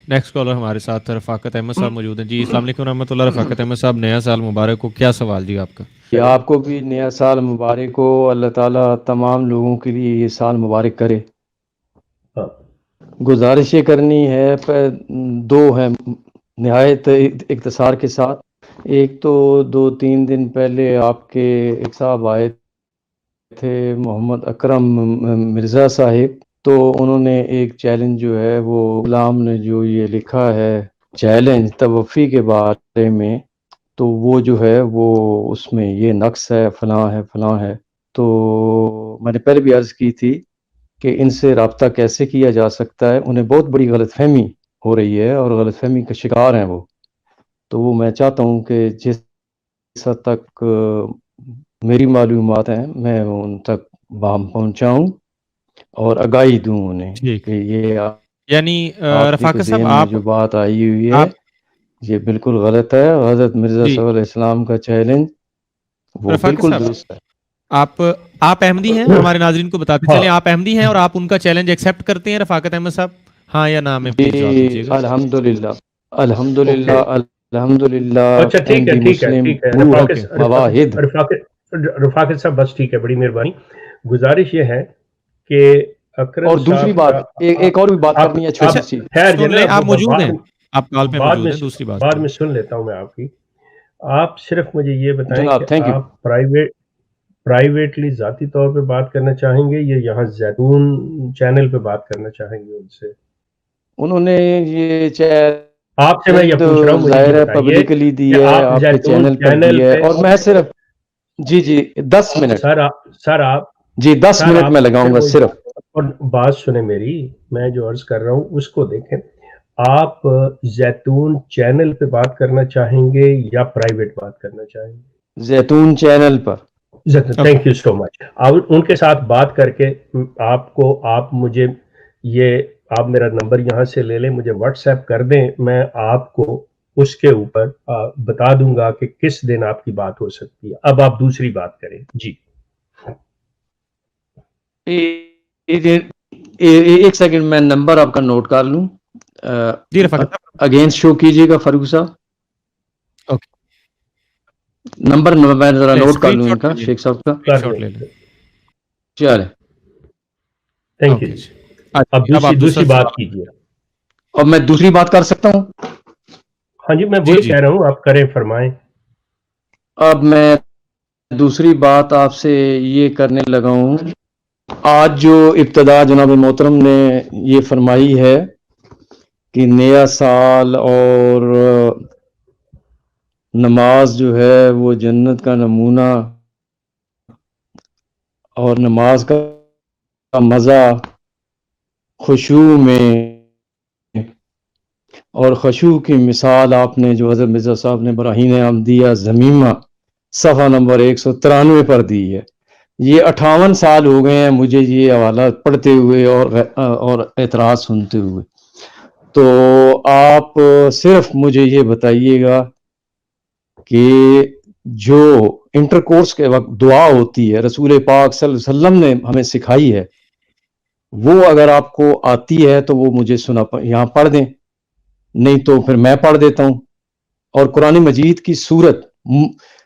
Next collar ہمارے ساتھ رفاقت احمد صاحب موجود ہیں. جی السلام علیکم رحمۃ اللہ. رفاقت احمد صاحب نیا سال مبارک ہو. کیا سوال جی آپ کا؟ آپ کو بھی نیا سال مبارک ہو. اللہ تعالیٰ تمام لوگوں کے لیے یہ سال مبارک کرے. گزارش یہ کرنی ہے، دو ہیں نہایت اختصار کے ساتھ. ایک تو 2-3 دن پہلے آپ کے ایک صاحب آئے تھے، محمد اکرم مرزا صاحب، تو انہوں نے ایک چیلنج جو ہے وہ غلام نے جو یہ لکھا ہے چیلنج توفی کے بارے میں، تو وہ جو ہے وہ اس میں یہ نقص ہے فلاں ہے فلاں ہے. تو میں نے پہلے بھی عرض کی تھی کہ ان سے رابطہ کیسے کیا جا سکتا ہے. انہیں بہت بڑی غلط فہمی ہو رہی ہے اور غلط فہمی کا شکار ہیں وہ. تو وہ میں چاہتا ہوں کہ جس حد تک میری معلومات ہیں میں ان تک پہنچاؤں اور آگاہی دوں انہیں کہ یہ یعنی آپ کے رفاقت صاحب ذہن میں جو بات آئی ہوئی ہے یہ بالکل غلط ہے. حضرت مرزا صلی اللہ علیہ السلام کا چیلنج وہ بالکل درست ہے. آپ احمدی ہیں؟ ہمارے ناظرین کو بتاتے چلیں آپ احمدی ہیں اور آپ ان کا چیلنج ایکسیپٹ کرتے ہیں رفاقت احمد صاحب؟ ہاں یا نہ میں پلیز جواب دیجیے گا. الحمدللہ الحمدللہ الحمدللہ. اچھا ٹھیک ہے ٹھیک ہے ٹھیک ہے رفاقت صاحب بس ٹھیک ہے، بڑی مہربانی. گزارش یہ ہے کہ اکرم اور دوسری بات ایک اور بھی بات کرنی ہے چھوٹی سی. آپ موجود ہیں، آپ کال پہ موجود ہیں. دوسری بات بعد میں سن لیتا ہوں میں آپ کی. آپ صرف مجھے یہ بتائیں جناب کہ آپ پرائیویٹلی ذاتی طور پہ بات کرنا چاہیں گے یا یہاں زیتون چینل پہ بات کرنا چاہیں گے ان سے؟ انہوں نے یہ آپ سے میں یہ پوچھ رہا ہوں، ظاہر ہے پبلکلی دی ہے، آپ کے چینل پر دی ہے، اور میں صرف جی 10 منٹ سر آپ جی 10 منٹ میں لگاؤں گا صرف. اور بات سنیں میری، میں جو عرض کر رہا ہوں اس کو دیکھیں. آپ زیتون چینل پہ بات کرنا چاہیں گے یا پرائیویٹ بات کرنا چاہیں گے؟ زیتون چینل پر. Thank you so much. ان کے ساتھ بات کر کے آپ مجھے آپ میرا نمبر یہاں سے لے لیں، مجھے واٹس ایپ کر دیں، میں آپ کو اس کے اوپر بتا دوں گا کہ کس دن آپ کی بات ہو سکتی ہے. اب آپ دوسری بات کریں. جی ایک سیکنڈ میں نمبر آپ کا نوٹ کر لوں. اگینسٹ شو کیجیے گا فاروق صاحب. نمبر میں ذرا نوٹ کر لوں ان کا، شیخ صاحب کا. چلے تھینک یو. اب دوسری بات کیجیے. اور میں دوسری بات کر سکتا ہوں؟ ہاں جی میں وہی کہہ رہا ہوں، آپ کریں فرمائیں. اب میں دوسری بات آپ سے یہ کرنے لگا ہوں. آج جو ابتدا جناب محترم نے یہ فرمائی ہے کہ نیا سال اور نماز جو ہے وہ جنت کا نمونہ اور نماز کا مزہ خشوع میں، اور خشوع کی مثال آپ نے جو حضرت مرزا صاحب نے براہین احمدیہ ضمیمہ صفحہ نمبر 193 پر دی ہے. یہ 58 سال ہو گئے ہیں مجھے یہ حوالہ پڑھتے ہوئے اور اعتراض سنتے ہوئے. تو آپ صرف مجھے یہ بتائیے گا کہ جو انٹر کورس کے وقت دعا ہوتی ہے رسول پاک صلی اللہ علیہ وسلم نے ہمیں سکھائی ہے، وہ اگر آپ کو آتی ہے تو وہ مجھے یہاں پڑھ دیں، نہیں تو پھر میں پڑھ دیتا ہوں. اور قرآن مجید کی سورت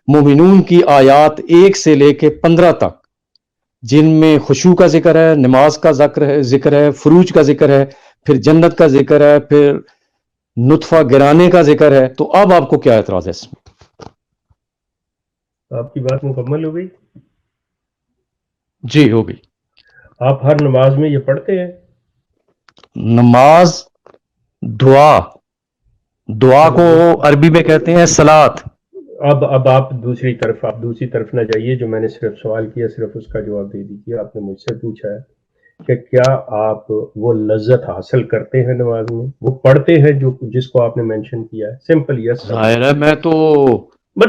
مومنون کی آیات 1 سے لے کے 15 تک جن میں خشوع کا ذکر ہے، نماز کا ذکر ہے، فروج کا ذکر ہے، پھر جنت کا ذکر ہے، پھر نطفہ گرانے کا ذکر ہے، تو اب آپ کو کیا اعتراض ہے اس میں؟ آپ کی بات مکمل ہو گئی؟ جی ہو گئی. آپ ہر نماز میں یہ پڑھتے ہیں؟ نماز دعا کو عربی میں کہتے ہیں صلاۃ. اب آپ دوسری طرف نہ جائیے. جو میں نے صرف سوال کیا صرف اس کا جواب دے دیجیے. آپ نے مجھ سے پوچھا ہے کہ کیا آپ وہ لذت حاصل کرتے ہیں نماز میں، وہ پڑھتے ہیں جس کو آپ نے مینشن کیا ہے؟ سمپل یس. ظاہر ہے میں تو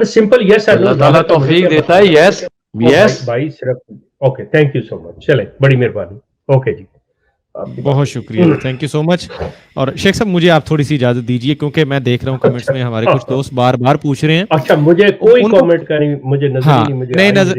سمپل یس ہے. اللہ تعالیٰ توفیق دیتا ہے. یس بھائی صرف اوکے. تھینک یو سو مچ. چلیں بڑی مہربانی. اوکے جی بہت شکریہ، تھینک یو سو مچ. اور شیخ صاحب مجھے آپ تھوڑی سی اجازت دیجیے کیونکہ میں دیکھ رہا ہوں کمنٹس میں ہمارے کچھ دوست بار بار پوچھ رہے ہیں. اچھا مجھے کوئی کامنٹ کریں، مجھے نظر ہی نہیں، مجھے نہیں نظر